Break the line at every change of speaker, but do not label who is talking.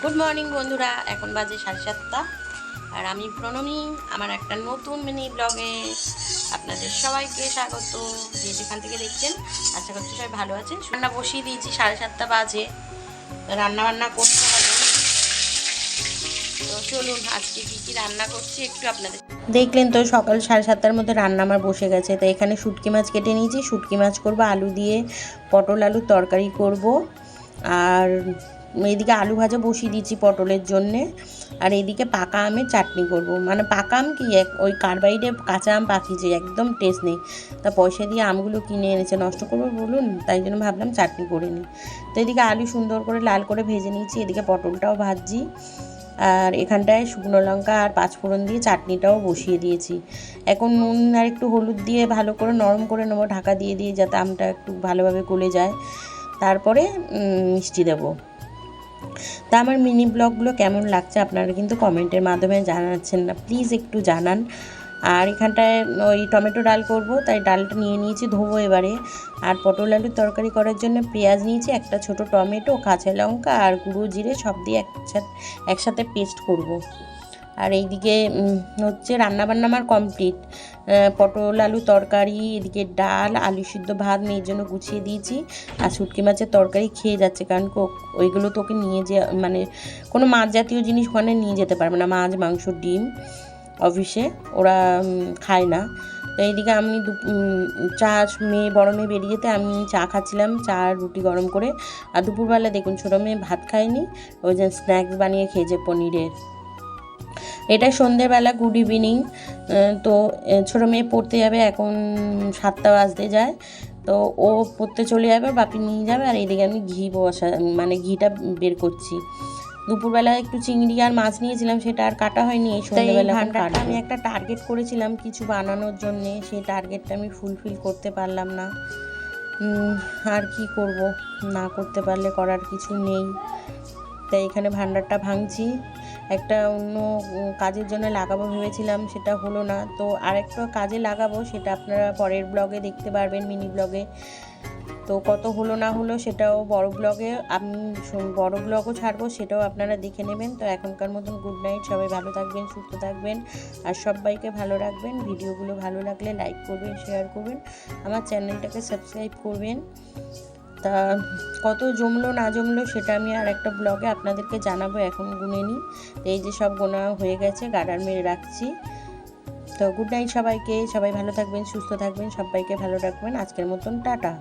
Good morning বন্ধুরা, এখন বাজে 7:30 আর আমি প্রণমী। আমার একটা নতুন মিনি ব্লগে আপনাদের সবাইকে স্বাগত। যে যেখান থেকে দেখছেন আশা করছি সবাই ভালো আছেন। রান্না বসিয়ে দিয়েছি, 7:30 বাজে, রান্না বান্না করতে হবে। তো চলুন আজকে কী কী রান্না করছি একটু আপনাদের দেখলেন। তো সকাল 7:30টার মধ্যে রান্না আমার বসে গেছে। তো এখানে শুটকি মাছ কেটে নিয়েছি, শুটকি মাছ করবো আলু দিয়ে, পটল আলুর তরকারি করব। আর এইদিকে আলু ভাজা বসিয়ে দিয়েছি পটলের জন্যে। আর এইদিকে পাকা আমের চাটনি করব। মানে পাকা আম কি, ওই কার্বাইডে কাঁচা আম পাকিয়েছে, একদম টেস্ট নেই। তা পয়সা দিয়ে আমগুলো কিনে এনেছে, নষ্ট করবো বলুন, তাই জন্য ভাবলাম চাটনি করে নিই। তো এদিকে আলু সুন্দর করে লাল করে ভেজে নিয়েছি, এদিকে পটলটাও ভাজছি। আর এখানটায় শুকনো লঙ্কা আর পাঁচফোড়ন দিয়ে চাটনিটাও বসিয়ে দিয়েছি। এখন নুন আর একটু হলুদ দিয়ে ভালো করে নরম করে নেবো, ঢাকা দিয়ে দিয়ে, যাতে আমটা একটু ভালোভাবে গলে যায়। তারপরে মিষ্টি দেবো। তা আমার মিনি ব্লগগুলো কেমন লাগছে আপনারা কিন্তু কমেন্টের মাধ্যমে জানাচ্ছেন না, প্লিজ একটু জানান। আর এখানটায় ওই টমেটো ডাল করব, তাই ডালটা নিয়ে নিয়েছি, ধোবো এবারে। আর পটল আলুর তরকারি করার জন্য পেঁয়াজ নিয়েছি, একটা ছোট টমেটো, কাঁচা লঙ্কা আর গুঁড়ো জিরে সব দিয়ে একসাথে পেস্ট করব। আর এইদিকে হচ্ছে রান্নাবান্না আমার কমপ্লিট। পটল আলু তরকারি, এদিকে ডাল, আলু সিদ্ধ ভাত মেয়ের জন্য গুছিয়ে দিয়েছি। আর শুটকি মাছের তরকারি খেয়ে যাচ্ছে, কারণ ওইগুলো তোকে নিয়ে যে, মানে কোনো মাছ জাতীয় জিনিস ওখানে নিয়ে যেতে পারবে না, মাছ মাংস ডিম অফিসে ওরা খায় না। তো এইদিকে আমি বড় মেয়ে বেরিয়ে যেতে আমি চা খাচ্ছিলাম, চা আর রুটি গরম করে। আর দুপুরবেলা দেখুন ছোটো মেয়ে ভাত খায়নি, ওই যে স্ন্যাক্স বানিয়ে খেয়েছে পনিরের। এটা সন্ধ্যেবেলা গুড ইভিনিং। তো ছোটো মেয়ে পড়তে যাবে, এখন 7টা বাজতে যায়। তো ও পড়তে চলে যাবে, বাপি নিয়ে যাবে। আর এইদিকে আমি ঘিটা বের করছি। দুপুরবেলা একটু চিংড়ি আর মাছ নিয়েছিলাম, সেটা আর কাটা হয়নি। এই সন্ধ্যেবেলা আমি একটা টার্গেট করেছিলাম কিছু বানানোর জন্যে, সেই টার্গেটটা আমি ফুলফিল করতে পারলাম না। আর কি করব, না করতে পারলে করার কিছু নেই। তাই এখানে ভান্ডারটা ভাঙছি। একটা অন্য কাজের জন্য লাগাবো ভেবেছিলাম, সেটা হলো না। তো আরেকটা কাজে লাগাবো, সেটা আপনারা পরের ব্লগে দেখতে পারবেন, মিনি ব্লগে। তো কত হলো না হলো সেটাও বড় ব্লগে, আমি বড় ব্লগও ছাড়বো, সেটাও আপনারা দেখে নেবেন। তো এখনকার মতন গুড নাইট, সবাই ভালো থাকবেন, সুস্থ থাকবেন আর সবাইকে ভালো রাখবেন। ভিডিওগুলো ভালো লাগলে লাইক করবেন, শেয়ার করবেন, আমার চ্যানেলটাকে সাবস্ক্রাইব করবেন। তা কত জমলো না জমলো সেটা আমি আর একটা ব্লগে আপনাদেরকে জানাবো, এখন গুনে নিই। এই যে সব গোনা হয়ে গেছে, গার্ডার মেরে রাখছি। তো গুড নাইট সবাইকে, সবাই ভালো থাকবেন, সুস্থ থাকবেন, সবাইকে ভালো রাখবেন। আজকের মতন টাটা।